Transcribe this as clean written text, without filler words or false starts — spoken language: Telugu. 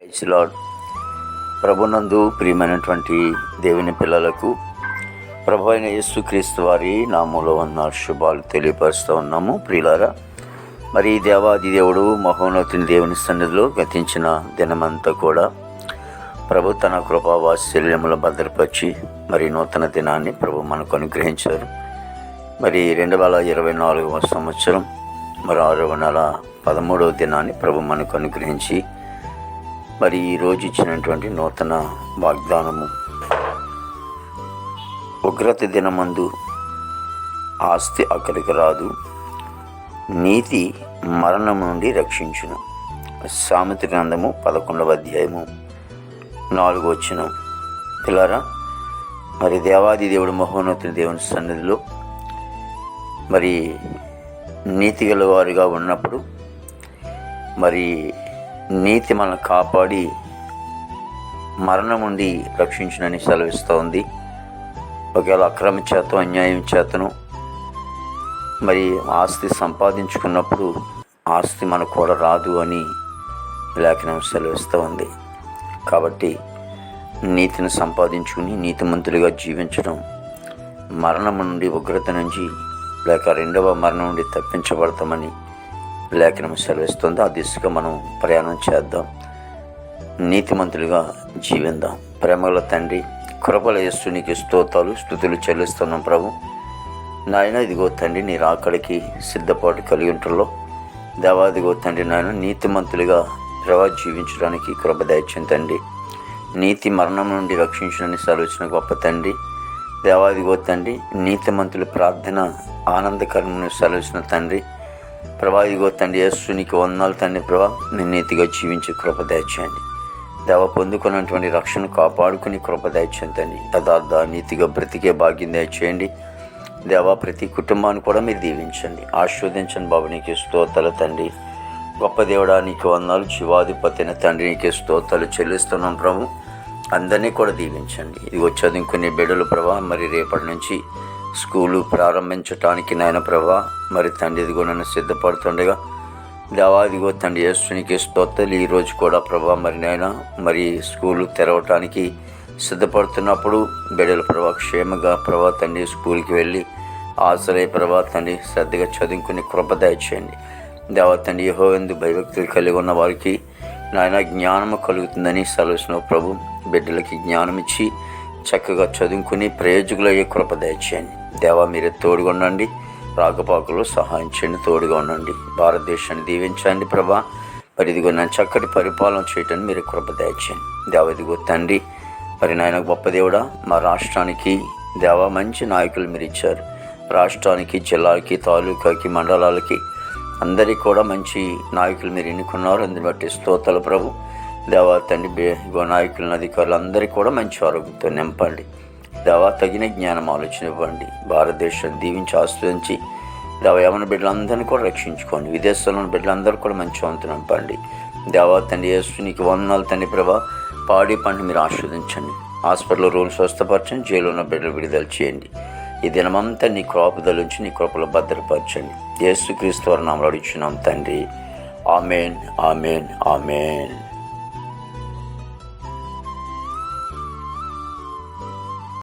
Praise lord. ప్రభునందు ప్రియమైనటువంటి దేవుని పిల్లలకు ప్రభు అయిన యేసుక్రీస్తు వారి నామములో ఉన్న శుభాలు తెలియపరుస్తూ ఉన్నాము. ప్రియులారా, మరి దేవాది దేవుడు మహోన్నతుని దేవుని సన్నిధిలో గతించిన దినమంతా కూడా ప్రభు తన కృపా వాత్సల్యములు భద్రపరిచి మరి నూతన దినాన్ని ప్రభు మనకు అనుగ్రహించారు. మరి 2024వ సంవత్సరం మరి 6వ నెల 13వ దినాన్ని ప్రభు మనకు అనుగ్రహించి మరి ఈరోజు ఇచ్చినటువంటి నూతన వాగ్దానము, ఉగ్రత దినమందు ఆస్తి అక్కడికి రాదు, నీతి మరణం నుండి రక్షించును. సామెత గ్రంథము 11వ అధ్యాయము 4వ వచనం. పిల్లరా, మరి దేవాది దేవుడు మహోన్నతుని దేవుని సన్నిధిలో మరి నీతి గలవారిగా ఉన్నప్పుడు మరి నీతి మనల్ని కాపాడి మరణం నుండి రక్షించునని సెలవిస్తూ ఉంది. ఒకవేళ అక్రమ చేత అన్యాయం చేతను మరి ఆస్తి సంపాదించుకున్నప్పుడు ఆస్తి మనకు కూడా రాదు అని లేఖనం సెలవిస్తూ ఉంది. కాబట్టి నీతిని సంపాదించుకుని నీతిమంతులుగా జీవించడం మరణం నుండి, ఉగ్రత నుంచి లేక రెండవ మరణం నుండి తప్పించబడతామని లేఖనం సెలవిస్తుంది. ఆ దిశగా మనం ప్రయాణం చేద్దాం, నీతిమంతులుగా జీవిద్దాం. ప్రేమల తండ్రి, కృపల యేసు నీకు స్తోత్రాలు స్తుతులు చెల్లిస్తున్నాం. ప్రభు నాయన, ఇదిగో తండ్రి, నీ రాకడికి సిద్ధపాటు కలిగి ఉంటుల్లో దేవాదిగో తండ్రి నాయన, నీతిమంతులుగా జీవించడానికి కృప దయచేయండి తండ్రి. నీతి మరణం నుండి రక్షించడానికి సెలవిచ్చిన గొప్ప తండ్రి దేవాదిగో తండ్రి, నీతిమంతుల ప్రార్థన ఆనందకరమని సెలవిచ్చిన తండ్రి ప్రభా, ఇదిగో తండ్రి యేసు నీకు వందనాలు తండ్రి. ప్రభా, నేను నీతిగా జీవించే కృప దయచేయండి దేవ. పొందుకున్నటువంటి రక్షణ కాపాడుకుని కృప దయచేయండి తండ్రి. యథార్థ నీతిగా బ్రతికే భాగ్యం దయచేయండి దేవా. ప్రతి కుటుంబాన్ని కూడా మీరు దీవించండి, ఆశీర్వదించండి బాబు. నీకు స్తోత్రాలు తండ్రి. గొప్ప దేవుడా నీకు వందనాలు. జీవాధిపతి అయిన తండ్రి నీకు స్తోత్రాలు చెల్లిస్తున్నాం ప్రభు. అందరినీ కూడా దీవించండి. ఇదిగో చదువుకునే బిడ్డలు ప్రభా, మరి రేపటి నుంచి స్కూలు ప్రారంభించటానికి నాయన ప్రభా, మరి తండ్రి ఇదిగో నన్ను సిద్ధపడుతుండగా దేవా, ఇదిగో తండ్రి యేసునికి స్తోత్రాలు. ఈరోజు కూడా ప్రభా మరి నాయన మరి స్కూలు తెరవటానికి సిద్ధపడుతున్నప్పుడు బిడ్డలు ప్రభా క్షేమంగా ప్రభా తండ్రి స్కూల్కి వెళ్ళి ఆశలే ప్రభా తండ్రి శ్రద్ధగా చదువుకుని కృప దయచేయండి దేవా తండ్రి. యెహోవాయందు భయభక్తులు కలిగి ఉన్న వారికి నాయన జ్ఞానము కలుగుతుందని సెలవుసిన ప్రభు. బిడ్డలకి జ్ఞానం ఇచ్చి చక్కగా చదువుకుని ప్రయోజకులయ్యే కృప దయచేయండి దేవా. మీరే తోడుగా ఉండండి, రాకపోకలు సహాయం చేయండి, తోడుగా ఉండండి. భారతదేశాన్ని దీవించండి ప్రభా. మరి ఇదిగో నా చక్కటి పరిపాలన చేయటాన్ని మీరు కృప దయచేయండి దేవా. ఇదిగో తండ్రి, మరి నాయన గొప్ప దేవుడా, మా రాష్ట్రానికి దేవా మంచి నాయకులు మీరు ఇచ్చారు. రాష్ట్రానికి, జిల్లాకి, తాలూకాకి, మండలాలకి అందరికీ కూడా మంచి నాయకులు మీరు ఎన్నుకున్నారు. అందుని బట్టి స్తోత్రాలు ప్రభు దేవా తండ్రి. నాయకులను, అధికారులు అందరికీ కూడా మంచి ఆరోగ్యంతో నింపండి దేవా. తగిన జ్ఞానం ఆలోచన ఇవ్వండి. భారతదేశాన్ని దీవించి ఆస్వాదించి దేవా యవన బిడ్డలందరినీ కూడా రక్షించుకోండి. విదేశాల్లో ఉన్న బిడ్డలందరూ కూడా మంచి వంతు నింపండి దేవా తండ్రి. యేసు నీకు వందనాలు తండ్రి ప్రభా. పాడి పంట మీరు ఆస్వాదించండి. హాస్పిటల్లో రూమ్ స్వస్థపరచండి. జైలు ఉన్న బిడ్డలు విడుదల చేయండి. ఈ దినమంతా నీ కృపదల నుంచి నీ కృపలో భద్రపరచండి. యేసుక్రీస్తు వారి నామములో అడుగుచున్నాం తండ్రి. ఆమేన్, ఆమేన్, ఆమేన్.